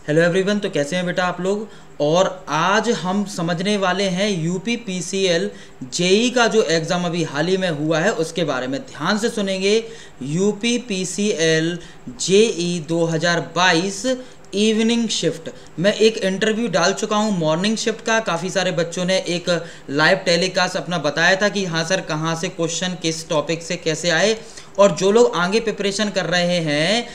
Hello everyone, तो कैसे हैं बेटा आप लोग। और आज हम समझने वाले हैं यूपी पीसीएल जेई का जो एग्ज़ाम अभी हाल ही में हुआ है उसके बारे में। ध्यान से सुनेंगे। UP PCL JE 2022 evening shift. मैं एक इंटरव्यू डाल चुका हूं मॉर्निंग शिफ्ट का। काफ़ी सारे बच्चों ने एक लाइव टेलीकास्ट अपना बताया था कि हाँ सर, कहाँ से क्वेश्चन किस टॉपिक से कैसे आए। और जो लोग आगे प्रिपरेशन कर रहे हैं,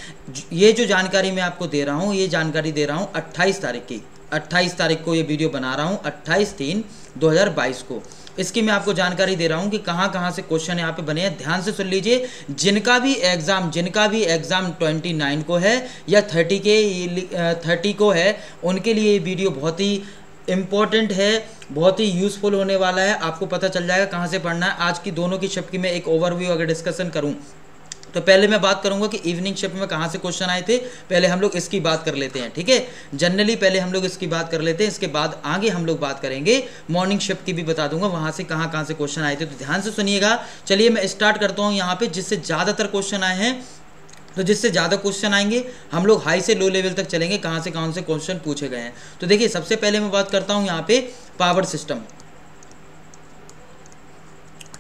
ये जो जानकारी मैं आपको दे रहा हूँ, ये जानकारी दे रहा हूँ 28 तारीख की। 28 तारीख को ये वीडियो बना रहा हूँ, 28/3/2022 को। इसकी मैं आपको जानकारी दे रहा हूँ कि कहाँ कहाँ से क्वेश्चन यहाँ पे बने हैं। ध्यान से सुन लीजिए। जिनका भी एग्ज़ाम 29 को है या 30 को है, उनके लिए ये वीडियो बहुत ही इम्पॉर्टेंट है, बहुत ही यूज़फुल होने वाला है। आपको पता चल जाएगा कहाँ से पढ़ना है। आज की दोनों की शिफ्ट की मैं एक ओवरव्यू अगर डिस्कशन करूँ तो पहले मैं बात करूंगा कि इवनिंग शिफ्ट में कहाँ से क्वेश्चन आए थे। पहले हम लोग इसकी बात कर लेते हैं, ठीक है। जनरली पहले हम लोग इसकी बात कर लेते हैं, इसके बाद आगे हम लोग बात करेंगे मॉर्निंग शिफ्ट की भी बता दूंगा वहाँ से कहाँ कहाँ से क्वेश्चन आए थे। तो ध्यान से सुनिएगा। चलिए मैं स्टार्ट करता हूँ यहाँ पे। जिससे ज़्यादातर क्वेश्चन आए हैं, तो जिससे ज़्यादा क्वेश्चन आएंगे हम लोग हाई से लो लेवल तक चलेंगे, कहाँ से कौन से क्वेश्चन पूछे गए हैं। तो देखिए, सबसे पहले मैं बात करता हूँ यहाँ पे पावर सिस्टम,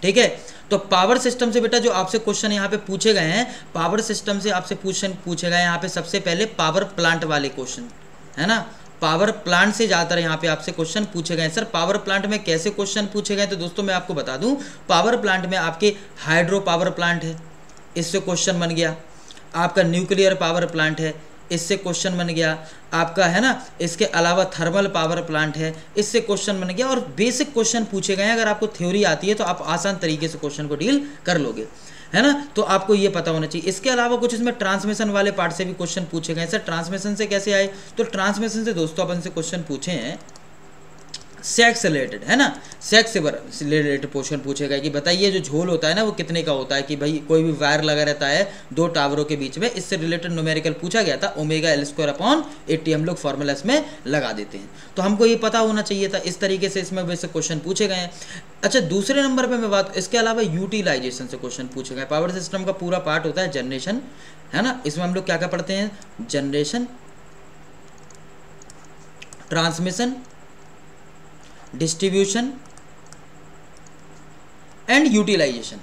ठीक है। तो पावर सिस्टम से बेटा जो आपसे क्वेश्चन यहाँ पे पूछे गए हैं, पावर सिस्टम से आपसे क्वेश्चन पूछे गए हैं यहाँ पे सबसे पहले पावर प्लांट वाले क्वेश्चन, है ना। पावर प्लांट से ज़्यादातर यहाँ पे आपसे क्वेश्चन पूछे गए हैं। सर पावर प्लांट में कैसे क्वेश्चन पूछे गए? तो दोस्तों मैं आपको बता दूं, पावर प्लांट में आपके हाइड्रो पावर प्लांट है, इससे क्वेश्चन बन गया। आपका न्यूक्लियर पावर प्लांट है, इससे क्वेश्चन बन गया आपका, है ना। इसके अलावा थर्मल पावर प्लांट है, इससे क्वेश्चन बन गया। और बेसिक क्वेश्चन पूछे गए हैं। अगर आपको थ्योरी आती है तो आप आसान तरीके से क्वेश्चन को डील कर लोगे, है ना। तो आपको ये पता होना चाहिए। इसके अलावा कुछ इसमें ट्रांसमिशन वाले पार्ट से भी क्वेश्चन पूछे गए। सर ट्रांसमिशन से कैसे आए? तो ट्रांसमिशन से दोस्तों अपन से क्वेश्चन पूछे हैं सेक्स रिलेटेड, है ना। सेक्स से रिलेटेड क्वेश्चन पूछे गए कि बताइए जो झोल होता है ना वो कितने का होता है। कि भाई कोई भी वायर लगा रहता है दो टावरों के बीच में, इससे रिलेटेड न्यूमेरिकल पूछा गया था। ω/80 हम लोग फॉर्मूला इसमें लगा देते हैं, तो हमको ये पता होना चाहिए था। इस तरीके से इसमें वैसे क्वेश्चन पूछे गए हैं। अच्छा, दूसरे नंबर पर मैं बात, इसके अलावा यूटिलाइजेशन से क्वेश्चन पूछे गए। पावर सिस्टम का पूरा पार्ट होता है जनरेशन, है ना। इसमें हम लोग क्या क्या पढ़ते हैं? Generation, transmission, distribution and utilisation,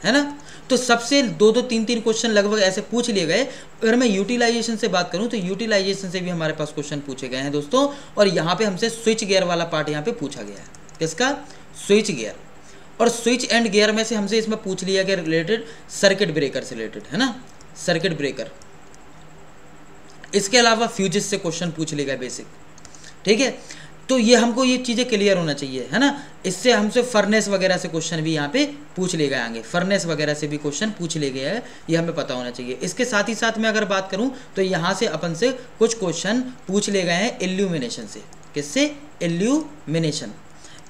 है ना। तो सबसे दो तीन क्वेश्चन लगभग ऐसे पूछ लिए गए। अगर मैं यूटिलाइजेशन से बात करूं तो यूटिलाइजेशन से भी हमारे पास क्वेश्चन पूछे गए हैं दोस्तों। और यहाँ पे हमसे स्विच गियर वाला पार्ट यहाँ पे पूछा गया है। किसका? Switch gear. और स्विच एंड गियर में से हमसे इसमें पूछ लिया गया रिलेटेड सर्किट ब्रेकर से रिलेटेड, है ना, सर्किट ब्रेकर। इसके अलावा फ्यूजेस से क्वेश्चन पूछ लिए गए बेसिक, ठीक है। तो ये हमको ये चीज़ें क्लियर होना चाहिए, है ना। इससे हमसे फर्नेस वगैरह से क्वेश्चन भी यहाँ पे पूछ लिए गए आगे। फर्नेस वगैरह से भी क्वेश्चन पूछ लिए गए हैं, ये हमें पता होना चाहिए। इसके साथ ही साथ में अगर बात करूँ तो यहाँ से अपन से कुछ क्वेश्चन पूछ लिए गए हैं इल्यूमिनेशन से। किससे? इल्यूमिनेशन।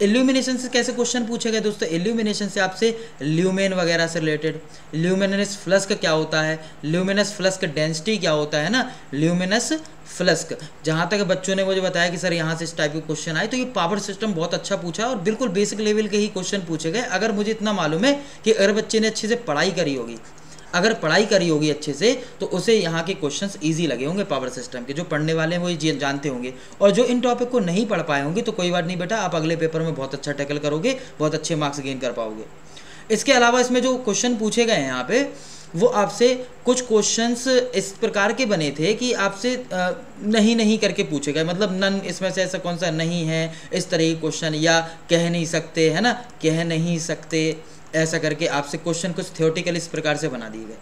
इल्यूमिनेशन से कैसे क्वेश्चन पूछे गए दोस्तों? इल्यूमिनेशन से आपसे ल्यूमेन वगैरह से रिलेटेड, ल्यूमिनस फ्लस्क क्या होता है, ल्यूमिनस फ्लस्क डेंसिटी क्या होता है ना, ल्यूमिनस फ्लस्क। जहाँ तक बच्चों ने मुझे बताया कि सर यहाँ से इस टाइप के क्वेश्चन आए, तो ये पावर सिस्टम बहुत अच्छा पूछा और बिल्कुल बेसिक लेवल के ही क्वेश्चन पूछे गए। अगर मुझे इतना मालूम है कि अगर बच्चे ने अच्छे से पढ़ाई करी होगी, अगर पढ़ाई करी होगी अच्छे से, तो उसे यहाँ के क्वेश्चंस इजी लगे होंगे पावर सिस्टम के। जो पढ़ने वाले हैं वो ये जानते होंगे। और जो इन टॉपिक को नहीं पढ़ पाए होंगे तो कोई बात नहीं बेटा, आप अगले पेपर में बहुत अच्छा टैकल करोगे, बहुत अच्छे मार्क्स गेन कर पाओगे। इसके अलावा इसमें जो क्वेश्चन पूछे गए हैं यहाँ पे, वो आपसे कुछ क्वेश्चंस इस प्रकार के बने थे कि आपसे नहीं करके पूछे गए। मतलब नन, इसमें से ऐसा कौन सा नहीं है, इस तरह के क्वेश्चन, या कह नहीं सकते, है ना, कह नहीं सकते, ऐसा करके आपसे क्वेश्चन कुछ थ्योरेटिकल इस प्रकार से बना दिए गए।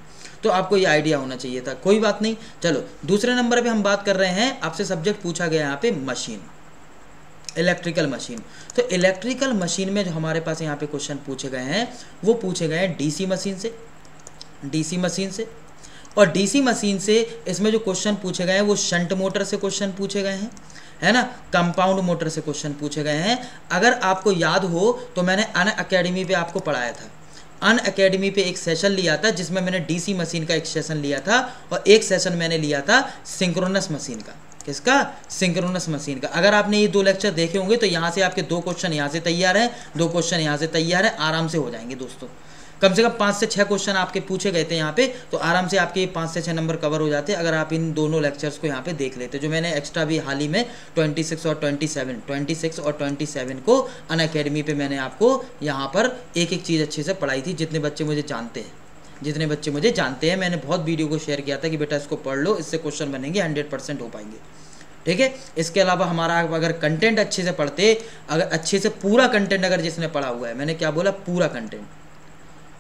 तो आपको ये आइडिया होना चाहिए था। कोई बात नहीं। चलो दूसरे नंबर पे हम बात कर रहे हैं, आपसे सब्जेक्ट पूछा गया यहाँ पे मशीन, इलेक्ट्रिकल मशीन। तो इलेक्ट्रिकल मशीन में जो हमारे पास यहाँ पे क्वेश्चन पूछे गए हैं वो पूछे गए हैं डीसी मशीन से, डीसी मशीन से। और डीसी मशीन से इसमें जो क्वेश्चन पूछे गए हैं वो शंट मोटर से क्वेश्चन पूछे गए हैं, है ना, कंपाउंड मोटर से क्वेश्चन पूछे गए हैं। अगर आपको याद हो तो मैंने अन अकेडमी पे आपको पढ़ाया था। अन अकेडमी पे एक सेशन लिया था जिसमें मैंने डीसी मशीन का एक सेशन लिया था और एक सेशन मैंने लिया था सिंक्रोनस मशीन का। किसका? सिंक्रोनस मशीन का। अगर आपने ये दो लेक्चर देखे होंगे तो यहाँ से आपके दो क्वेश्चन यहाँ से तैयार हैं, दो क्वेश्चन यहाँ से तैयार है, आराम से हो जाएंगे दोस्तों। कम से कम 5 से 6 क्वेश्चन आपके पूछे गए थे यहाँ पे, तो आराम से आपके 5 से 6 नंबर कवर हो जाते अगर आप इन दोनों लेक्चर्स को यहाँ पे देख लेते। जो मैंने एक्स्ट्रा भी हाल ही में 26 और 27 को अनअकैडमी पे मैंने आपको यहाँ पर एक एक चीज़ अच्छे से पढ़ाई थी। जितने बच्चे मुझे जानते हैं मैंने बहुत वीडियो को शेयर किया था कि बेटा इसको पढ़ लो, इससे क्वेश्चन बनेंगे, 100% हो पाएंगे। ठीक है, इसके अलावा हमारा अगर कंटेंट अच्छे से पढ़ते, अगर अच्छे से पूरा कंटेंट अगर जिसने पढ़ा हुआ है, मैंने क्या बोला, पूरा कंटेंट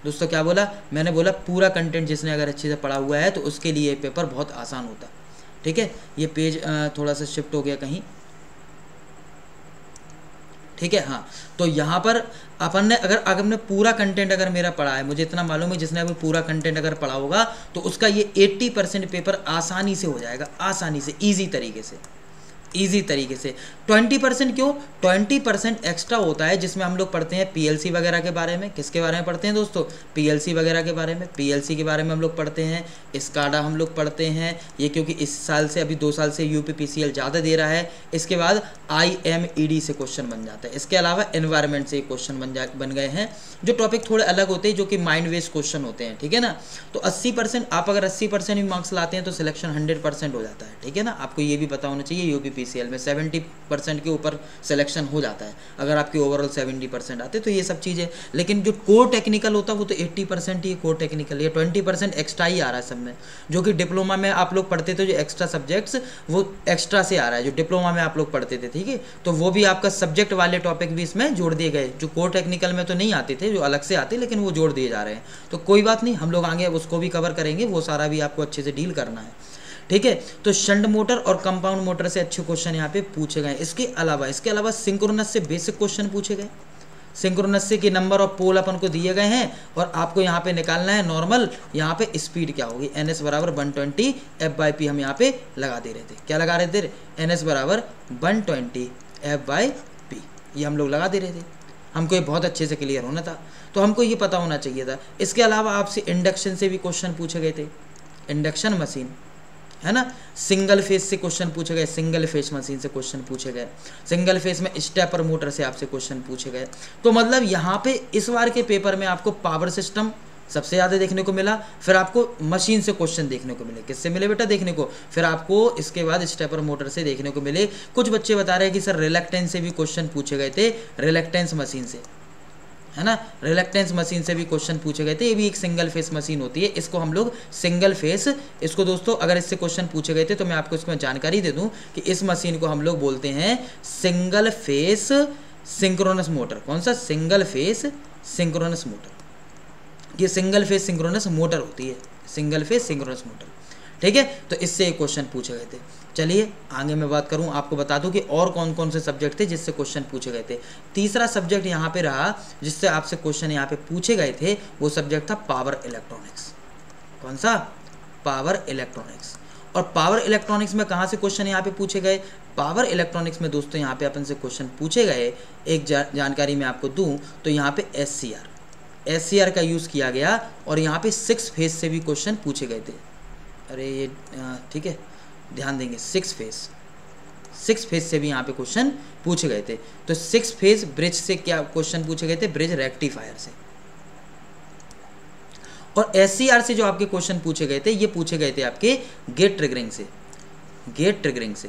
दोस्तों, क्या बोला मैंने, बोला पूरा कंटेंट जिसने अगर अच्छे से पढ़ा हुआ है तो उसके लिए पेपर बहुत आसान होता। ठीक है, ये पेज थोड़ा सा शिफ्ट हो गया कहीं। ठीक है, हाँ, तो यहाँ पर अपन ने अगर हमने पूरा कंटेंट अगर मेरा पढ़ा है, मुझे इतना मालूम है जिसने अगर पूरा कंटेंट अगर पढ़ा होगा तो उसका ये 80% पेपर आसानी से हो जाएगा, आसानी से, ईजी तरीके से। 20% क्यों? 20% एक्स्ट्रा होता है जिसमें हम लोग पढ़ते हैं पीएलसी वगैरह के बारे में। किसके बारे में पढ़ते हैं दोस्तों? पीएलसी वगैरह के बारे में। पीएलसी के बारे में हम लोग पढ़ते हैं, स्काडा हम लोग पढ़ते हैं, ये क्योंकि इस साल से, अभी 2 साल से यूपीपीसीएल ज़्यादा दे रहा है। इसके बाद IMED से क्वेश्चन बन जाता है। इसके अलावा एनवायरनमेंट से क्वेश्चन बन गए हैं, जो टॉपिक थोड़े अलग होते हैं, जो कि माइंड बेस्ड क्वेश्चन होते हैं। ठीक है ना, तो 80% आप अगर 80% भी मार्क्स लाते हैं तो सिलेक्शन 100% हो जाता है। ठीक है ना, आपको ये भी पता होना चाहिए, यूपीपीसीएल में 70% के ऊपर सिलेक्शन हो जाता है अगर आपके ओवरऑल 70% आते, तो ये सब चीज़ें। लेकिन जो कोर टेक्निकल होता है वो तो 80% ही कोर टेक्निकल, ये 20% एक्स्ट्रा ही आ रहा है सब में। जो कि डिप्लोमा में आप लोग पढ़ते थे, जो एक्स्ट्रा सब्जेक्ट्स, वो एक्स्ट्रा से आ रहा है, जो डिप्लोमा में आप लोग पढ़ते थे। ठीक है, तो वो भी आपका सब्जेक्ट वाले टॉपिक भी इसमें जोड़ दिए गए, जो कोर टेक्निकल में तो नहीं आते थे, जो अलग से आते, लेकिन वो जोड़ दिए जा रहे हैं। तो कोई बात नहीं, हम लोग आगे उसको भी कवर करेंगे, वो सारा भी आपको अच्छे से डील करना है। ठीक है, तो शंट मोटर और कंपाउंड मोटर से अच्छे क्वेश्चन यहाँ पे पूछे गए। इसके अलावा सिंक्रोनस से बेसिक क्वेश्चन पूछे गए। सिंक्रोनस से के नंबर ऑफ पोल अपन को दिए गए हैं और आपको यहाँ पे निकालना है नॉर्मल, यहाँ पे स्पीड क्या होगी, NS बराबर 120 F/P हम यहाँ पे लगा दे रहे थे। क्या लगा रहे थे? NS बराबर 120 F/P, ये हम लोग लगा दे रहे थे। हमको ये बहुत अच्छे से क्लियर होना था, तो हमको ये पता होना चाहिए था। इसके अलावा आपसे इंडक्शन से भी क्वेश्चन पूछे गए थे, इंडक्शन मशीन है ना, सिंगल फेज से क्वेश्चन पूछे गए, सिंगल फेज मशीन से क्वेश्चन पूछे गए, सिंगल फेज में स्टेपर मोटर से आपसे क्वेश्चन पूछे गए। तो मतलब यहाँ पे इस बार के पेपर में आपको पावर सिस्टम सबसे ज़्यादा देखने को मिला, फिर आपको मशीन से क्वेश्चन देखने को मिले। किससे मिले बेटा देखने को? फिर आपको इसके बाद स्टेपर मोटर से देखने को मिले। कुछ बच्चे बता रहे हैं कि सर रिलक्टेंस से भी क्वेश्चन पूछे गए थे, रिलक्टेंस मशीन से, है ना, रिलक्टेंस मशीन से भी क्वेश्चन पूछे गए थे। ये भी एक सिंगल फेस मशीन होती है, इसको हम लोग सिंगल फेस, इसको दोस्तों अगर इससे क्वेश्चन पूछे गए थे तो मैं आपको इसमें जानकारी दे दूं कि इस मशीन को हम लोग बोलते हैं सिंगल फेस सिंक्रोनस मोटर। कौन सा? Single phase synchronous motor. ये सिंगल फेस सिंक्रोनस मोटर होती है, सिंगल फेस सिंक्रोनस मोटर। ठीक है, तो इससे एक क्वेश्चन पूछे गए थे। चलिए आगे मैं बात करूं, आपको बता दूं कि और कौन कौन से सब्जेक्ट थे जिससे क्वेश्चन पूछे गए थे। तीसरा सब्जेक्ट यहाँ पे रहा जिससे आपसे क्वेश्चन यहाँ पे पूछे गए थे, वो सब्जेक्ट था पावर इलेक्ट्रॉनिक्स। कौन सा? Power electronics. और पावर इलेक्ट्रॉनिक्स में कहाँ से क्वेश्चन यहाँ पे पूछे गए? पावर इलेक्ट्रॉनिक्स में दोस्तों यहाँ पे अपन से क्वेश्चन पूछे गए, एक जानकारी मैं आपको दूँ तो यहाँ पे SCR का यूज़ किया गया और यहाँ पे 6 फेज से भी क्वेश्चन पूछे गए थे। अरे ये ठीक है, ध्यान देंगे, 6 फेज से भी यहाँ पे क्वेश्चन पूछे गए थे। तो 6 फेज ब्रिज से क्या क्वेश्चन पूछे गए थे? ब्रिज रेक्टिफायर से। और SCR से जो आपके क्वेश्चन पूछे गए थे, ये पूछे गए थे आपके गेट ट्रिगरिंग से।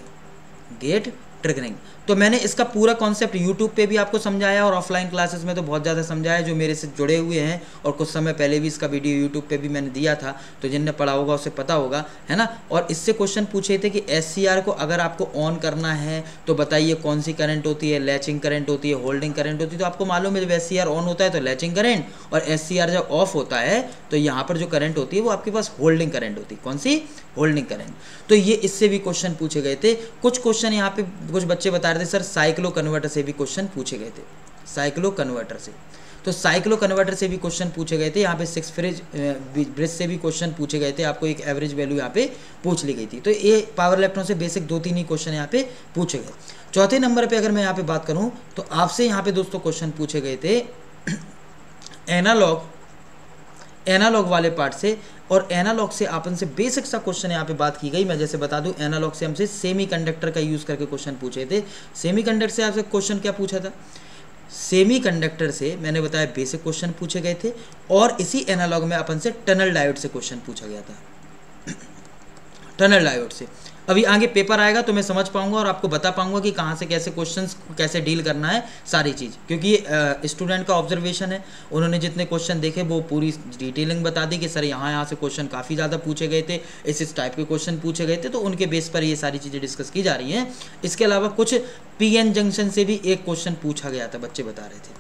तो मैंने इसका पूरा कॉन्सेप्ट यूट्यूब पे भी आपको समझाया और ऑफलाइन क्लासेस में तो बहुत ज़्यादा समझाया, जो मेरे से जुड़े हुए हैं। और कुछ समय पहले भी इसका वीडियो यूट्यूब पे भी मैंने दिया था, तो जिनने पढ़ा होगा उसे पता होगा, है ना। और इससे क्वेश्चन पूछे थे कि SCR को अगर आपको ऑन करना है तो बताइए कौन सी करंट होती है, लैचिंग करंट होती है, होल्डिंग करंट होती है। तो आपको मालूम है जब SCR ऑन होता है तो लैचिंग करंट, और SCR जब ऑफ होता है तो यहाँ पर जो करंट होती है वो आपके पास होल्डिंग करंट होती है। कौन सी? Holding current. तो ये इससे भी क्वेश्चन पूछे गए थे। कुछ क्वेश्चन यहाँ पे कुछ बच्चे बता रहे थे सर साइक्लो कन्वर्टर से भी क्वेश्चन पूछे गए थे, साइक्लो कन्वर्टर से। तो साइक्लो कन्वर्टर से भी क्वेश्चन पूछे गए थे। यहाँ पे 6 फेज ब्रिज से भी क्वेश्चन पूछे गए थे, आपको एक एवरेज वैल्यू यहाँ पे पूछ ली गई थी। तो ये पावर इलेक्ट्रॉन से बेसिक 2-3 ही क्वेश्चन यहाँ पे पूछे गए। चौथे नंबर पे अगर मैं यहाँ पे बात करूँ तो आपसे यहाँ पे दोस्तों क्वेश्चन पूछे गए थे एनालॉग वाले पार्ट से। और एनालॉग से अपन से बेसिक सा क्वेश्चन यहाँ पे बात की गई। मैं जैसे बता दूं, एनालॉग से हमसे सेमीकंडक्टर का यूज़ करके क्वेश्चन पूछे थे। सेमीकंडक्टर से आपसे क्वेश्चन क्या पूछा था? सेमीकंडक्टर से मैंने बताया बेसिक क्वेश्चन पूछे गए थे, और इसी एनालॉग में अपन से टनल डायोड से क्वेश्चन पूछा गया था, टनल डायोड से। अभी आगे पेपर आएगा तो मैं समझ पाऊंगा और आपको बता पाऊंगा कि कहाँ से कैसे क्वेश्चंस कैसे डील करना है सारी चीज़, क्योंकि स्टूडेंट का ऑब्जर्वेशन है, उन्होंने जितने क्वेश्चन देखे वो पूरी डिटेलिंग बता दी कि सर यहाँ से क्वेश्चन काफ़ी ज़्यादा पूछे गए थे, इस टाइप के क्वेश्चन पूछे गए थे, तो उनके बेस पर ये सारी चीज़ें डिस्कस की जा रही हैं। इसके अलावा कुछ PN जंक्शन से भी एक क्वेश्चन पूछा गया था, बच्चे बता रहे थे।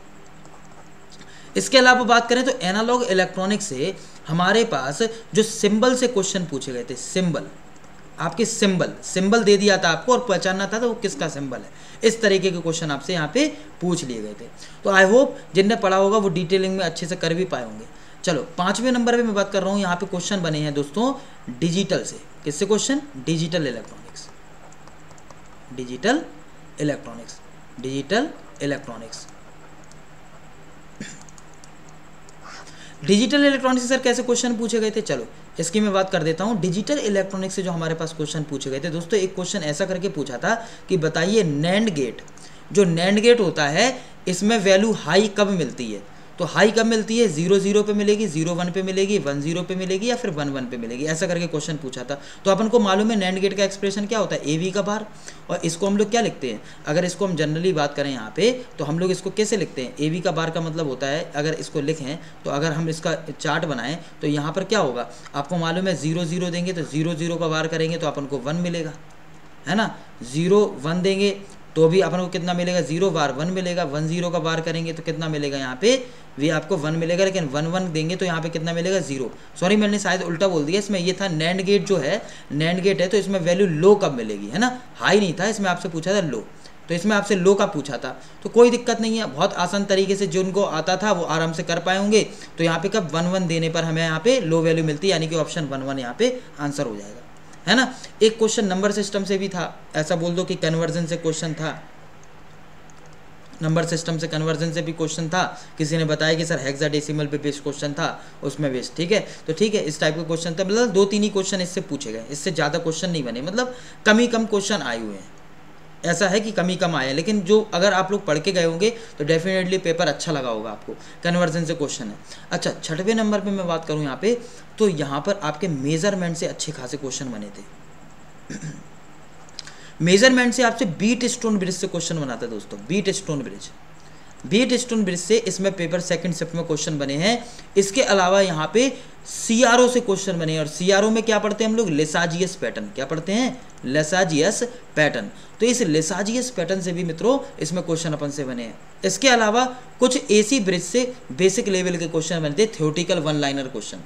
इसके अलावा बात करें तो एनालॉग इलेक्ट्रॉनिक्स से हमारे पास जो सिंबल से क्वेश्चन पूछे गए थे, सिंबल, आपके सिंबल दे दिया था आपको और पहचानना था तो वो किसका सिंबल है, इस तरीके के क्वेश्चन आपसे यहाँ पे पूछ लिए गए थे। तो आई होप जिनने पढ़ा होगा वो डिटेलिंग में अच्छे से कर भी पाए होंगे। चलो 5वें नंबर पे मैं बात कर रहा हूँ, यहाँ पे क्वेश्चन बने हैं दोस्तों डिजिटल से। किससे question? Digital electronics, digital electronics, digital electronics. Digital electronics से सर कैसे क्वेश्चन पूछे गए थे, चलो इसकी मैं बात कर देता हूँ। डिजिटल इलेक्ट्रॉनिक्स से जो हमारे पास क्वेश्चन पूछे गए थे दोस्तों, एक क्वेश्चन ऐसा करके पूछा था कि बताइए नैंड गेट, जो नैंड गेट होता है इसमें वैल्यू हाई कब मिलती है, तो हाई कब मिलती है? 0 0 पे मिलेगी, 0 1 पे मिलेगी, 1 0 पे मिलेगी या फिर 1 1 पे मिलेगी, ऐसा करके क्वेश्चन पूछा था। तो अपन को मालूम है नैंड गेट का एक्सप्रेशन क्या होता है, AV का बार, और इसको हम लोग क्या लिखते हैं, अगर इसको हम जनरली बात करें यहाँ पे तो हम लोग इसको कैसे लिखते हैं, AV का बार का मतलब होता है, अगर इसको लिखें तो अगर हम इसका चार्ट बनाएं तो यहाँ पर क्या होगा, आपको मालूम है 0 0 देंगे तो 0 0 का बार करेंगे तो अपन को 1 मिलेगा, है ना। 0 1 देंगे तो भी अपन को कितना मिलेगा, 0 बार 1 मिलेगा। 1 0 का बार करेंगे तो कितना मिलेगा, यहाँ पे भी आपको 1 मिलेगा, लेकिन 1 1 देंगे तो यहाँ पे कितना मिलेगा, 0। सॉरी मैंने शायद उल्टा बोल दिया, इसमें ये था नैंड गेट जो है, नैंड गेट है तो इसमें वैल्यू लो कब मिलेगी, है ना, हाई नहीं था, इसमें आपसे पूछा था लो, तो इसमें आपसे लो का पूछा था। तो कोई दिक्कत नहीं है, बहुत आसान तरीके से जो उनको आता था वो आराम से कर पाए होंगे। तो यहाँ पे कब 1 1 देने पर हमें यहाँ पे लो वैल्यू मिलती है, यानी कि ऑप्शन 1 1 यहाँ पे आंसर हो जाएगा, है ना। एक क्वेश्चन नंबर सिस्टम से भी था, ऐसा बोल दो कि कन्वर्जन से क्वेश्चन था, नंबर सिस्टम से कन्वर्जन से भी क्वेश्चन था। किसी ने बताया कि सर हेक्साडेसिमल पे बेस्ड क्वेश्चन था, उसमें बेस्ड, ठीक है। तो ठीक है, इस टाइप के क्वेश्चन था, मतलब 2-3 ही क्वेश्चन इससे पूछे गए, इससे ज़्यादा क्वेश्चन नहीं बने, मतलब कम क्वेश्चन आए हुए हैं। ऐसा है कि कम आए, लेकिन जो अगर आप लोग पढ़ के गए होंगे तो डेफिनेटली पेपर अच्छा लगा होगा आपको। कन्वर्जन से क्वेश्चन है। अच्छा 6वें नंबर पे मैं बात करूँ यहाँ पे, तो यहाँ पर आपके मेजरमेंट से अच्छे खासे क्वेश्चन बने थे। मेजरमेंट से आपसे बीट स्टोन ब्रिज से क्वेश्चन बना था दोस्तों, बीट स्टोन ब्रिज से इसमें पेपर सेकंड शिफ्ट में क्वेश्चन बने हैं। इसके अलावा यहाँ पे CRO से क्वेश्चन बने हैं, और CRO में क्या पढ़ते हैं हम लोग, लेसाजियस पैटर्न। क्या पढ़ते हैं? लेसाजियस पैटर्न। तो इस लेसाजियस पैटर्न से भी मित्रों इसमें क्वेश्चन अपन से बने हैं। इसके अलावा कुछ AC ब्रिज से बेसिक लेवल के क्वेश्चन बनते हैं, थ्योरेटिकल 1 लाइनर क्वेश्चन।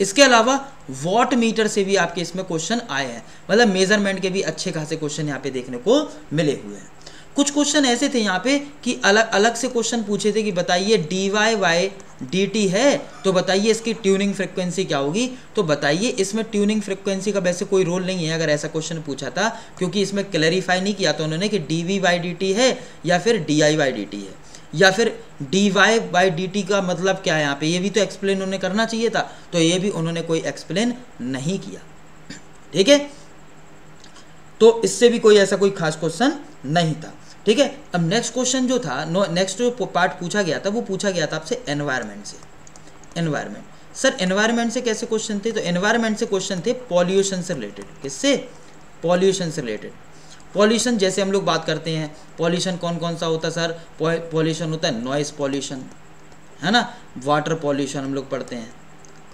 इसके अलावा वॉट मीटर से भी आपके इसमें क्वेश्चन आए हैं, मतलब मेजरमेंट के भी अच्छे खासे क्वेश्चन यहाँ पे देखने को मिले हुए हैं। कुछ क्वेश्चन ऐसे थे यहाँ पे कि अलग अलग से क्वेश्चन पूछे थे कि बताइए dy/dt है, तो बताइए इसकी ट्यूनिंग फ्रिक्वेंसी क्या होगी। तो बताइए इसमें ट्यूनिंग फ्रिक्वेंसी का वैसे कोई रोल नहीं है, अगर ऐसा क्वेश्चन पूछा था, क्योंकि इसमें क्लैरिफाई नहीं किया था उन्होंने कि dv/dt है या फिर di/dt है, या फिर dy/dt का मतलब क्या है यहाँ पे, ये भी तो एक्सप्लेन उन्होंने करना चाहिए था, तो ये भी उन्होंने कोई एक्सप्लेन नहीं किया, ठीक है। तो इससे भी कोई ऐसा कोई खास क्वेश्चन नहीं था, ठीक है। अब नेक्स्ट क्वेश्चन जो था, नेक्स्ट जो पार्ट पूछा गया था वो पूछा गया था आपसे एनवायरनमेंट से। एनवायरनमेंट सर, एनवायरनमेंट से कैसे क्वेश्चन थे, तो एनवायरनमेंट से क्वेश्चन थे पॉल्यूशन से रिलेटेड। किससे? पॉल्यूशन से रिलेटेड। पॉल्यूशन जैसे हम लोग बात करते हैं, पॉल्यूशन कौन कौन सा होता है सर, पॉल्यूशन होता है नॉइस पॉल्यूशन, है ना, वाटर पॉल्यूशन हम लोग पढ़ते हैं,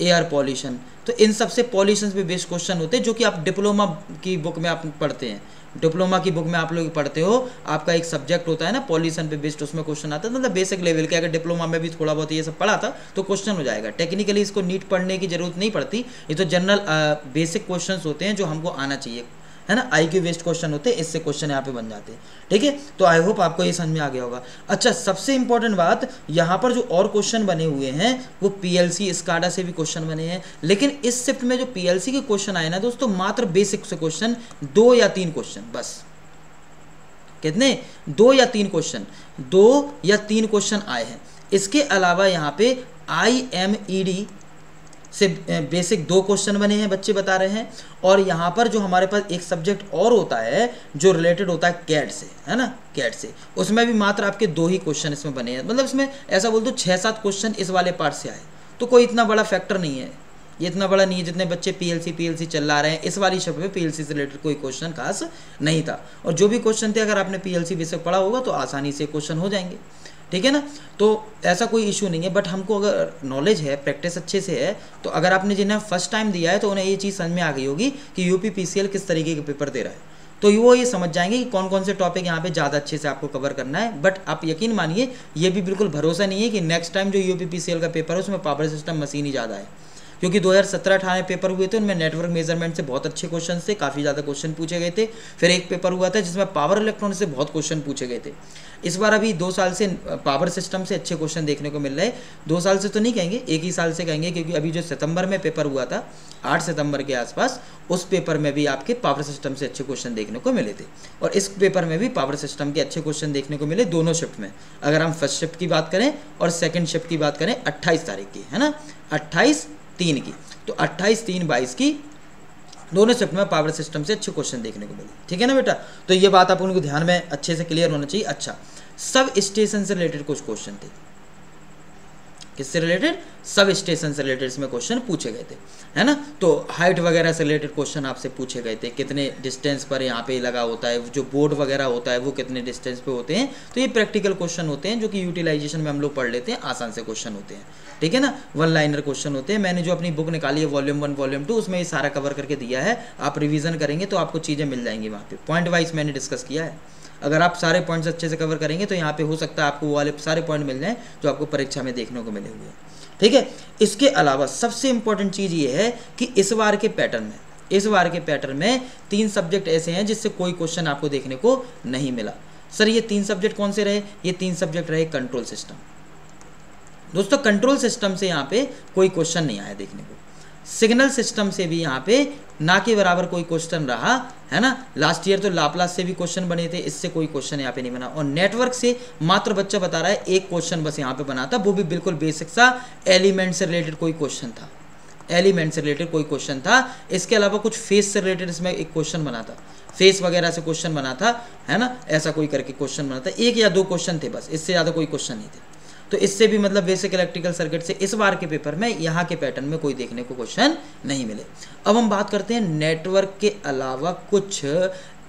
एयर पॉल्यूशन। तो इन सब से पॉल्यूशन पे बेस्ड क्वेश्चन होते हैं, जो कि आप डिप्लोमा की बुक में आप पढ़ते हैं, डिप्लोमा की बुक में आप लोग पढ़ते हो, आपका एक सब्जेक्ट होता है ना पॉल्यूशन पे बेस्ड, उसमें क्वेश्चन आता है, मतलब बेसिक लेवल के। अगर डिप्लोमा में भी थोड़ा बहुत ये सब पढ़ा था तो क्वेश्चन हो जाएगा। टेक्निकली इसको नीट पढ़ने की जरूरत नहीं पड़ती, ये तो जनरल बेसिक क्वेश्चन होते हैं जो हमको आना चाहिए, है ना, IQ बेस्ड क्वेश्चन होते हैं, इससे क्वेश्चन यहाँ पे बन जाते हैं, ठीक है। तो आई होप आपको ये समझ में आ गया होगा। अच्छा सबसे इंपॉर्टेंट बात, यहाँ पर जो और क्वेश्चन बने हुए हैं वो PLC स्काडा से भी क्वेश्चन बने हैं, लेकिन इस शिफ्ट में जो PLC के क्वेश्चन आए ना दोस्तों, मात्र बेसिक से क्वेश्चन 2 या 3 क्वेश्चन बस। कितने? 2 या 3 क्वेश्चन, 2 या 3 क्वेश्चन आए हैं। इसके अलावा यहाँ पे IMED से बेसिक 2 क्वेश्चन बने हैं, बच्चे बता रहे हैं। और यहाँ पर जो हमारे पास एक सब्जेक्ट और होता है जो रिलेटेड होता है कैट से, है ना, कैट से, उसमें भी मात्र आपके 2 ही क्वेश्चन इसमें बने हैं। मतलब इसमें ऐसा बोल दो 6-7 क्वेश्चन इस वाले पार्ट से आए, तो कोई इतना बड़ा फैक्टर नहीं है, ये इतना बड़ा नहीं है। जितने बच्चे पीएलसी चला रहे हैं इस वाली शब्द में पीएलसी से रिलेटेड कोई क्वेश्चन खास नहीं था। और जो भी क्वेश्चन थे अगर आपने पीएलसी बेसिक पढ़ा होगा तो आसानी से क्वेश्चन हो जाएंगे, ठीक है ना। तो ऐसा कोई इशू नहीं है। बट हमको अगर नॉलेज है, प्रैक्टिस अच्छे से है, तो अगर आपने जिन्हें फर्स्ट टाइम दिया है तो उन्हें ये चीज़ समझ में आ गई होगी कि यूपी पीसीएल किस तरीके के पेपर दे रहा है, तो वो ये समझ जाएंगे कि कौन कौन से टॉपिक यहाँ पे ज़्यादा अच्छे से आपको कवर करना है। बट आप यकीन मानिए ये भी बिल्कुल भरोसा नहीं है कि नेक्स्ट टाइम जो यूपी पीसीएल का पेपर है उसमें पावर सिस्टम मशीन ही ज़्यादा है, क्योंकि 2017-18 पेपर हुए थे उनमें नेटवर्क मेजरमेंट से बहुत अच्छे क्वेश्चन थे, काफ़ी ज़्यादा क्वेश्चन पूछे गए थे। फिर एक पेपर हुआ था जिसमें पावर इलेक्ट्रॉनिक्स से बहुत क्वेश्चन पूछे गए थे। इस बार अभी 2 साल से पावर सिस्टम से अच्छे क्वेश्चन देखने को मिल रहे हैं। 2 साल से तो नहीं कहेंगे, 1 ही साल से कहेंगे, क्योंकि अभी जो सितंबर में पेपर हुआ था 8 सितंबर के आसपास, उस पेपर में भी आपके पावर सिस्टम से अच्छे क्वेश्चन देखने को मिले थे। और इस पेपर में भी पावर सिस्टम के अच्छे क्वेश्चन देखने को मिले दोनों शिफ्ट में। अगर हम फर्स्ट शिफ्ट की बात करें और सेकेंड शिफ्ट की बात करें 28 तारीख की, है ना, 28/3 की, तो 28/3/22 की दोनों शिफ्ट में पावर सिस्टम से अच्छे क्वेश्चन देखने को मिले, ठीक है ना बेटा। तो ये बात आप उनको ध्यान में अच्छे से क्लियर होना चाहिए। अच्छा, सब स्टेशन से रिलेटेड कुछ क्वेश्चन थे, किससे रिलेटेड, सब स्टेशन से रिलेटेड इसमें क्वेश्चन पूछे गए थे, है ना। तो हाइट वगैरह से रिलेटेड क्वेश्चन आपसे पूछे गए थे, कितने डिस्टेंस पर यहाँ पे लगा होता है, जो बोर्ड वगैरह होता है वो कितने डिस्टेंस पे होते हैं। तो ये प्रैक्टिकल क्वेश्चन होते हैं जो कि यूटिलाइजेशन में हम लोग पढ़ लेते हैं, आसान से क्वेश्चन होते हैं, ठीक है ना, 1 लाइनर क्वेश्चन होते हैं। मैंने जो अपनी बुक निकाली है वॉल्यूम 1 वॉल्यूम 2 उसमें ये सारा कवर करके दिया है, आप रिवीजन करेंगे तो आपको चीज़ें मिल जाएंगी वहाँ पे, पॉइंट वाइज मैंने डिस्कस किया है। अगर आप सारे पॉइंट्स अच्छे से कवर करेंगे तो यहाँ पे हो सकता है आपको वो वाले सारे पॉइंट मिल जाएं जो आपको परीक्षा में देखने को मिले हुए हैं, ठीक है। इसके अलावा सबसे इंपॉर्टेंट चीज़ ये है कि इस बार के पैटर्न में 3 सब्जेक्ट ऐसे हैं जिससे कोई क्वेश्चन आपको देखने को नहीं मिला। सर ये 3 सब्जेक्ट कौन से रहे, ये 3 सब्जेक्ट रहे कंट्रोल सिस्टम। दोस्तों कंट्रोल सिस्टम से यहाँ पे कोई क्वेश्चन नहीं आया देखने को, सिग्नल सिस्टम से भी यहाँ पे ना के बराबर कोई क्वेश्चन रहा, है ना। लास्ट ईयर तो लाप्लास से भी क्वेश्चन बने थे, इससे कोई क्वेश्चन यहाँ पे नहीं बना। और नेटवर्क से मात्र बच्चा बता रहा है एक क्वेश्चन बस यहाँ पे बना था, वो भी बिल्कुल बेसिक सा एलिमेंट से रिलेटेड कोई क्वेश्चन था, इसके अलावा कुछ फेस से रिलेटेड इसमें एक क्वेश्चन बना था, फेस वगैरह से क्वेश्चन बना था, है ना, ऐसा कोई करके क्वेश्चन बना था। 1 या 2 क्वेश्चन थे बस, इससे ज़्यादा कोई क्वेश्चन नहीं थे। तो इससे भी मतलब बेसिक इलेक्ट्रिकल सर्किट से इस बार के पेपर में यहाँ के पैटर्न में कोई देखने को क्वेश्चन नहीं मिले। अब हम बात करते हैं नेटवर्क के अलावा कुछ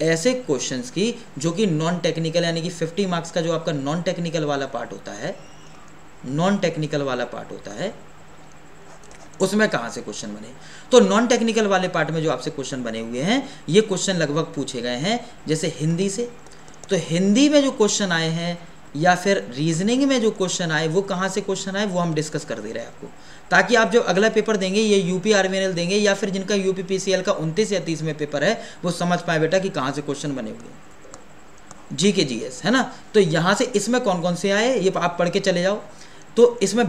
ऐसे क्वेश्चंस की जो कि नॉन टेक्निकल, यानी कि 50 मार्क्स का जो आपका नॉन टेक्निकल वाला पार्ट होता है, उसमें कहाँ से क्वेश्चन बने। तो नॉन टेक्निकल वाले पार्ट में जो आपसे क्वेश्चन बने हुए हैं ये क्वेश्चन लगभग पूछे गए हैं जैसे हिंदी से। तो हिंदी में जो क्वेश्चन आए हैं या फिर रीजनिंग में जो क्वेश्चन आए वो कहाँ से क्वेश्चन आए वो हम डिस्कस कर दे रहे हैं आपको, ताकि आप जब अगला पेपर देंगे, ये यूपी आरवीएनएल देंगे या फिर जिनका यूपी पीसीएल का 29 या 30 में पेपर है, वो समझ पाए बेटा कि कहाँ से क्वेश्चन बने हुए। जी के जीएस, है ना। तो यहाँ से इसमें कौन कौन से आए ये आप पढ़ के चले जाओ। तो इसमें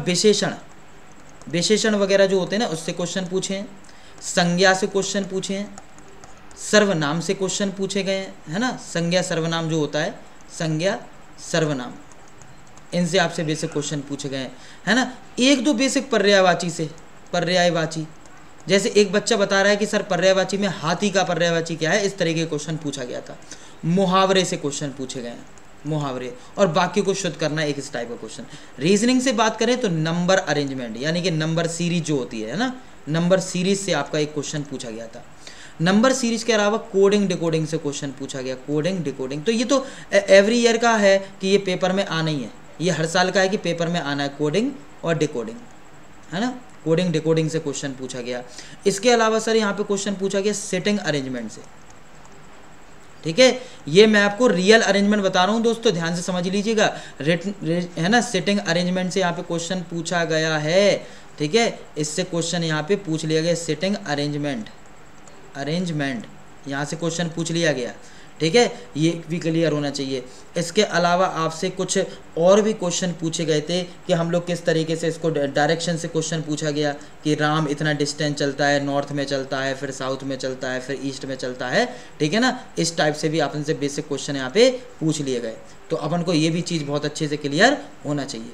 विशेषण वगैरह जो होते हैं ना उससे क्वेश्चन पूछे हैं, संज्ञा से क्वेश्चन पूछे हैं, सर्वनाम से क्वेश्चन पूछे गए हैं, है ना। संज्ञा सर्वनाम जो होता है, संज्ञा सर्वनाम, इनसे आपसे बेसिक क्वेश्चन पूछे गए हैं, है ना। 1-2 बेसिक पर्यायवाची से, पर्यायवाची, जैसे एक बच्चा बता रहा है कि सर पर्यायवाची में हाथी का पर्यायवाची क्या है, इस तरीके के क्वेश्चन पूछा गया था। मुहावरे से क्वेश्चन पूछे गए हैं, मुहावरे, और बाकी को शुद्ध करना एक इस टाइप का क्वेश्चन। रीजनिंग से बात करें तो नंबर अरेंजमेंट, यानी कि नंबर सीरीज जो होती है ना, नंबर सीरीज से आपका एक क्वेश्चन पूछा गया था। नंबर सीरीज के अलावा कोडिंग डिकोडिंग से क्वेश्चन पूछा गया, कोडिंग डिकोडिंग। तो ये तो एवरी ईयर का है कि ये पेपर में आना ही है, ये हर साल का है कि पेपर में आना है कोडिंग और डिकोडिंग, है ना। कोडिंग डिकोडिंग से क्वेश्चन पूछा गया। इसके अलावा सर यहाँ पे क्वेश्चन पूछा गया सेटिंग अरेंजमेंट से, ठीक है। ये मैं आपको रियल अरेंजमेंट बता रहा हूँ दोस्तों, ध्यान से समझ लीजिएगा, है ना। सेटिंग अरेंजमेंट से यहाँ पे क्वेश्चन पूछा गया है, ठीक है। इससे क्वेश्चन यहाँ पे पूछ लिया गया, सेटिंग अरेंजमेंट यहाँ से क्वेश्चन पूछ लिया गया, ठीक है। ये भी क्लियर होना चाहिए। इसके अलावा आपसे कुछ और भी क्वेश्चन पूछे गए थे कि हम लोग किस तरीके से इसको डायरेक्शन से क्वेश्चन पूछा गया कि राम इतना डिस्टेंस चलता है, नॉर्थ में चलता है, फिर साउथ में चलता है, फिर ईस्ट में चलता है, ठीक है ना। इस टाइप से भी अपन से बेसिक क्वेश्चन यहाँ पे पूछ लिए गए। तो अपन को ये भी चीज़ बहुत अच्छे से क्लियर होना चाहिए,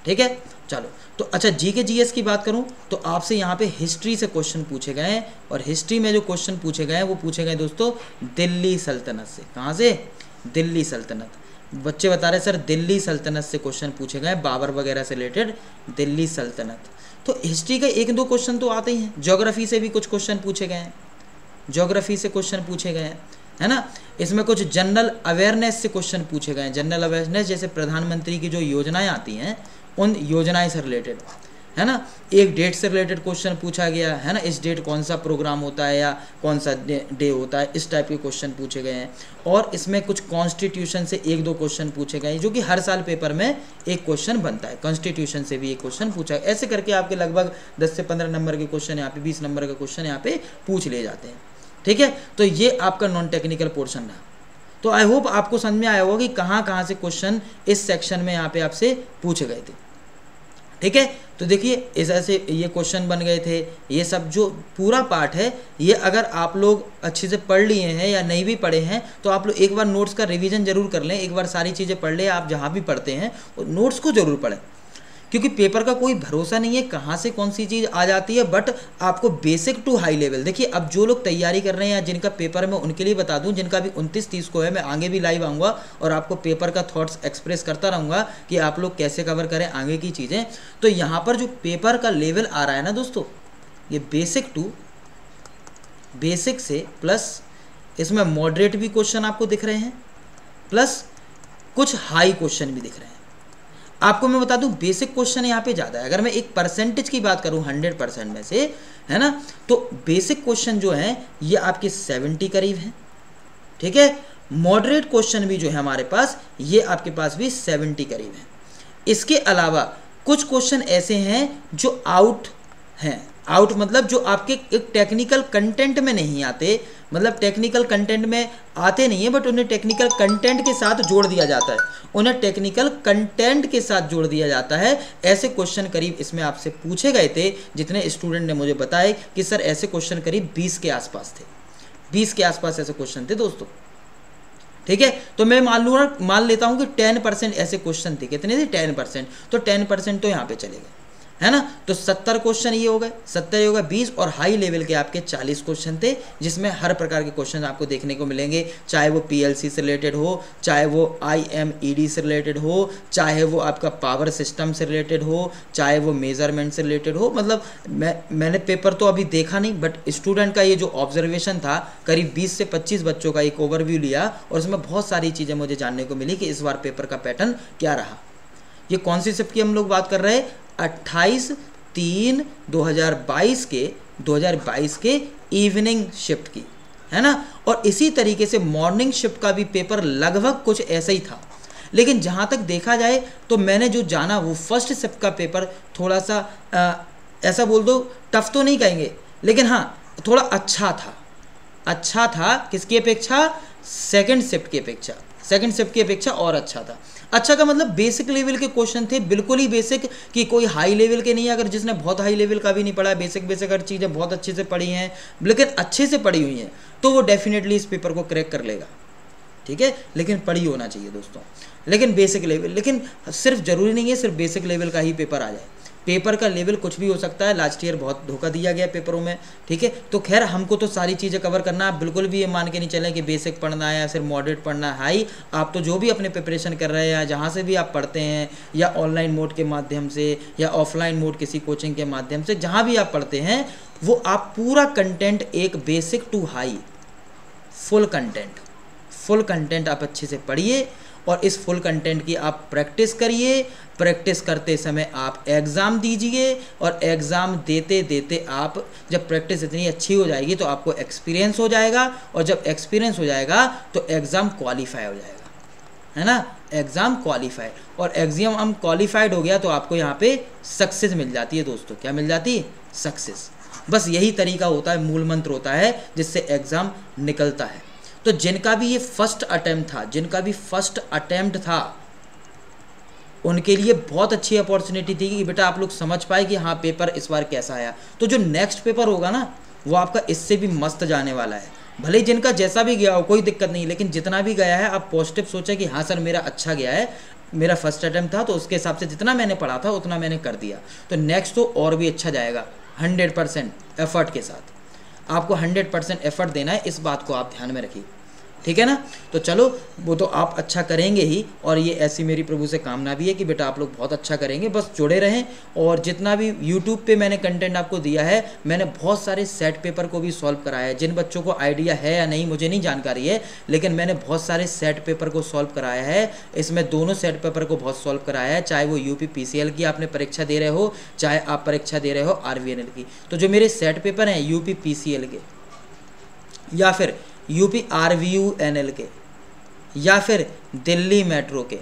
ठीक है। चलो तो अच्छा जी के जीएस की बात करूं तो आपसे यहाँ पे हिस्ट्री से क्वेश्चन पूछे गए हैं, और हिस्ट्री में जो क्वेश्चन पूछे गए हैं वो पूछे गए दोस्तों दिल्ली सल्तनत से। कहाँ से? दिल्ली सल्तनत। बच्चे बता रहे सर दिल्ली सल्तनत से क्वेश्चन पूछे गए, बाबर वगैरह से रिलेटेड दिल्ली सल्तनत। तो हिस्ट्री का एक दो क्वेश्चन तो आते ही हैं। ज्योग्राफी से भी कुछ क्वेश्चन पूछे गए हैं, ज्योग्राफी से क्वेश्चन पूछे गए हैं, है ना। इसमें कुछ जनरल अवेयरनेस से क्वेश्चन पूछे गए हैं। जनरल अवेयरनेस जैसे प्रधानमंत्री की जो योजनाएं आती हैं उन योजनाएं से रिलेटेड, है ना। एक डेट से रिलेटेड क्वेश्चन पूछा गया है ना, इस डेट कौन सा प्रोग्राम होता है या कौन सा डे होता है, इस टाइप के क्वेश्चन पूछे गए हैं। और इसमें कुछ कॉन्स्टिट्यूशन से एक दो क्वेश्चन पूछे गए जो कि हर साल पेपर में एक क्वेश्चन बनता है। कॉन्स्टिट्यूशन से भी एक क्वेश्चन पूछा है। ऐसे करके आपके लगभग 10 से 15 नंबर के क्वेश्चन यहाँ पे, 20 नंबर के क्वेश्चन यहाँ पे पूछ लिए जाते हैं, ठीक है। तो ये आपका नॉन टेक्निकल पोर्शन रहा। तो आई होप आपको समझ में आया होगा कि कहाँ कहाँ से क्वेश्चन इस सेक्शन में यहाँ पे आपसे पूछे गए थे, ठीक है। तो देखिए इस ऐसे ये क्वेश्चन बन गए थे। ये सब जो पूरा पार्ट है ये अगर आप लोग अच्छे से पढ़ लिए हैं या नहीं भी पढ़े हैं तो आप लोग एक बार नोट्स का रिवीजन जरूर कर लें, एक बार सारी चीज़ें पढ़ लें। आप जहाँ भी पढ़ते हैं नोट्स को जरूर पढ़ें, क्योंकि पेपर का कोई भरोसा नहीं है कहाँ से कौन सी चीज़ आ जाती है। बट आपको बेसिक टू हाई लेवल, देखिए अब जो लोग तैयारी कर रहे हैं या जिनका पेपर है मैं उनके लिए बता दूं, जिनका भी 29-30 को है, मैं आगे भी लाइव आऊँगा और आपको पेपर का थॉट्स एक्सप्रेस करता रहूँगा कि आप लोग कैसे कवर करें आगे की चीज़ें। तो यहाँ पर जो पेपर का लेवल आ रहा है ना दोस्तों, ये बेसिक टू बेसिक से प्लस इसमें मॉडरेट भी क्वेश्चन आपको दिख रहे हैं, प्लस कुछ हाई क्वेश्चन भी दिख रहे हैं। आपको मैं बता दूं बेसिक क्वेश्चन यहाँ पे ज़्यादा है। अगर मैं एक परसेंटेज की बात करूँ 100% में से, है ना, तो बेसिक क्वेश्चन जो है ये आपके 70 करीब हैं, ठीक है। मॉडरेट क्वेश्चन भी जो है हमारे पास ये आपके पास भी 70 करीब हैं। इसके अलावा कुछ क्वेश्चन ऐसे हैं जो आउट हैं। आउट मतलब जो आपके एक टेक्निकल कंटेंट में नहीं आते, मतलब टेक्निकल कंटेंट में आते नहीं है बट उन्हें टेक्निकल कंटेंट के साथ जोड़ दिया जाता है, उन्हें टेक्निकल कंटेंट के साथ जोड़ दिया जाता है। ऐसे क्वेश्चन करीब इसमें आपसे पूछे गए थे, जितने स्टूडेंट ने मुझे बताए कि सर ऐसे क्वेश्चन करीब 20 के आसपास थे, 20 के आसपास ऐसे क्वेश्चन थे दोस्तों, ठीक है। तो मैं मान लेता हूं कि 10% ऐसे क्वेश्चन थे। कितने थे? 10%। तो 10% तो यहाँ पे चले गए, है ना। तो 70 क्वेश्चन ये हो गए, 70 हो गए 20, और हाई लेवल के आपके 40 क्वेश्चन थे, जिसमें हर प्रकार के क्वेश्चन आपको देखने को मिलेंगे, चाहे वो पीएलसी से रिलेटेड हो, चाहे वो आईएमईडी से रिलेटेड हो, चाहे वो आपका पावर सिस्टम से रिलेटेड हो, चाहे वो मेजरमेंट से रिलेटेड हो। मतलब मैंने पेपर तो अभी देखा नहीं, बट स्टूडेंट का ये जो ऑब्जर्वेशन था करीब 20 से 25 बच्चों का एक ओवरव्यू लिया, और उसमें बहुत सारी चीज़ें मुझे जानने को मिली कि इस बार पेपर का पैटर्न क्या रहा। ये कौन सी शिफ्ट की हम लोग बात कर रहे हैं? 28/3/2022 के इवनिंग शिफ्ट की, है ना। और इसी तरीके से मॉर्निंग शिफ्ट का भी पेपर लगभग कुछ ऐसा ही था। लेकिन जहाँ तक देखा जाए तो मैंने जो जाना वो फर्स्ट शिफ्ट का पेपर थोड़ा सा ऐसा बोल दो, टफ तो नहीं कहेंगे, लेकिन हाँ थोड़ा अच्छा था। अच्छा था किसकी अपेक्षा? सेकंड शिफ्ट की अपेक्षा, सेकंड शिफ्ट की अपेक्षा और अच्छा था। अच्छा का मतलब बेसिक लेवल के क्वेश्चन थे, बिल्कुल ही बेसिक, कि कोई हाई लेवल के नहीं है। अगर जिसने बहुत हाई लेवल का भी नहीं पढ़ा है, बेसिक हर चीज़ें बहुत अच्छे से पढ़ी हैं, लेकिन अच्छे से पढ़ी हुई हैं, तो वो डेफिनेटली इस पेपर को क्रैक कर लेगा, ठीक है। लेकिन पढ़ी होना चाहिए दोस्तों, लेकिन बेसिक लेवल, लेकिन सिर्फ जरूरी नहीं है सिर्फ बेसिक लेवल का ही पेपर आ जाए। पेपर का लेवल कुछ भी हो सकता है। लास्ट ईयर बहुत धोखा दिया गया पेपरों में, ठीक है। तो खैर हमको तो सारी चीज़ें कवर करना है। बिल्कुल भी ये मान के नहीं चलें कि बेसिक पढ़ना है या सिर्फ मॉडरेट पढ़ना है। हाई आप तो जो भी अपने प्रिपरेशन कर रहे हैं या जहाँ से भी आप पढ़ते हैं, या ऑनलाइन मोड के माध्यम से या ऑफलाइन मोड किसी कोचिंग के माध्यम से, जहाँ भी आप पढ़ते हैं वो आप पूरा कंटेंट एक basic to high full content आप अच्छे से पढ़िए, और इस फुल कंटेंट की आप प्रैक्टिस करिए। प्रैक्टिस करते समय आप एग्ज़ाम दीजिए, और एग्ज़ाम देते देते आप जब प्रैक्टिस इतनी अच्छी हो जाएगी तो आपको एक्सपीरियंस हो जाएगा, और जब एक्सपीरियंस हो जाएगा तो एग्ज़ाम क्वालिफाई हो जाएगा, है ना। एग्ज़ाम क्वालिफाई, और एग्ज़ाम क्वालिफाइड हो गया तो आपको यहाँ पे सक्सेस मिल जाती है दोस्तों। क्या मिल जाती है? सक्सेस। बस यही तरीका होता है, मूल मंत्र होता है जिससे एग्ज़ाम निकलता है। तो जिनका भी ये फर्स्ट अटेम्प्ट था उनके लिए बहुत अच्छी अपॉर्चुनिटी थी कि बेटा आप लोग समझ पाए कि हाँ पेपर इस बार कैसा आया। तो जो नेक्स्ट पेपर होगा ना वो आपका इससे भी मस्त जाने वाला है। भले ही जिनका जैसा भी गया हो कोई दिक्कत नहीं, लेकिन जितना भी गया है आप पॉजिटिव सोचें कि हाँ सर मेरा अच्छा गया है। मेरा फर्स्ट अटैम्प्ट था, तो उसके हिसाब से जितना मैंने पढ़ा था उतना मैंने कर दिया। तो नेक्स्ट तो और भी अच्छा जाएगा 100% एफर्ट के साथ। आपको 100% एफर्ट देना है, इस बात को आप ध्यान में रखिए, ठीक है ना। तो चलो वो तो आप अच्छा करेंगे ही, और ये ऐसी मेरी प्रभु से कामना भी है कि बेटा आप लोग बहुत अच्छा करेंगे, बस जुड़े रहें। और जितना भी यूट्यूब पे मैंने कंटेंट आपको दिया है, मैंने बहुत सारे सेट पेपर को भी सॉल्व कराया है। जिन बच्चों को आइडिया है या नहीं मुझे नहीं जानकारी है, लेकिन मैंने बहुत सारे सेट पेपर को सॉल्व कराया है। इसमें दोनों सेट पेपर को बहुत सॉल्व कराया है, चाहे वो यूपी पीसीएल की आपने परीक्षा दे रहे हो, चाहे आप परीक्षा दे रहे हो आरवीएनएल की। तो जो मेरे सेट पेपर हैं यूपी पीसीएल के, या फिर यूपी आरवीयूएनएल के, या फिर दिल्ली मेट्रो के,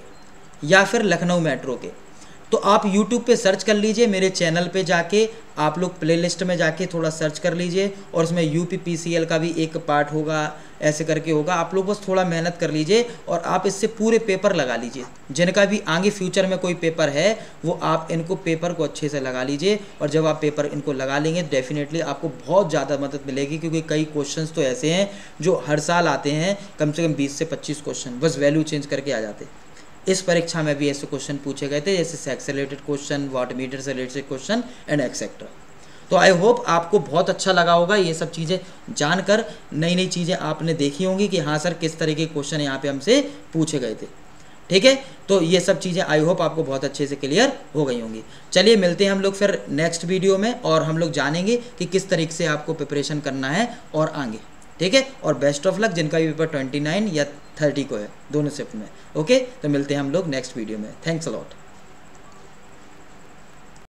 या फिर लखनऊ मेट्रो के, तो आप यूट्यूब पे सर्च कर लीजिए। मेरे चैनल पे जाके आप लोग प्लेलिस्ट में जाके थोड़ा सर्च कर लीजिए, और उसमें यूपी पीसीएल का भी एक पार्ट होगा, ऐसे करके होगा। आप लोग बस थोड़ा मेहनत कर लीजिए और आप इससे पूरे पेपर लगा लीजिए। जिनका भी आगे फ्यूचर में कोई पेपर है वो आप इनको पेपर को अच्छे से लगा लीजिए, और जब आप पेपर इनको लगा लेंगे डेफिनेटली आपको बहुत ज़्यादा मदद मिलेगी। क्योंकि कई क्वेश्चंस तो ऐसे हैं जो हर साल आते हैं, कम से कम 20 से 25 क्वेश्चन, बस वैल्यू चेंज करके आ जाते। इस परीक्षा में भी ऐसे क्वेश्चन पूछे गए थे, जैसे सेक्स से रिलेटेड क्वेश्चन, वाट मीटर से रिलेटेड क्वेश्चन एंड एक्सेट्रा। तो आई होप आपको बहुत अच्छा लगा होगा ये सब चीज़ें जानकर। नई नई चीज़ें आपने देखी होंगी कि हाँ सर किस तरह के क्वेश्चन यहाँ पे हमसे पूछे गए थे, ठीक है। तो ये सब चीज़ें आई होप आपको बहुत अच्छे से क्लियर हो गई होंगी। चलिए मिलते हैं हम लोग फिर नेक्स्ट वीडियो में, और हम लोग जानेंगे कि किस तरीके से आपको प्रिपरेशन करना है और आगे, ठीक है। और बेस्ट ऑफ लक जिनका भी पेपर 29 या 30 को है, दोनों शिफ्ट में। ओके, तो मिलते हैं हम लोग नेक्स्ट वीडियो में। Thanks a lot.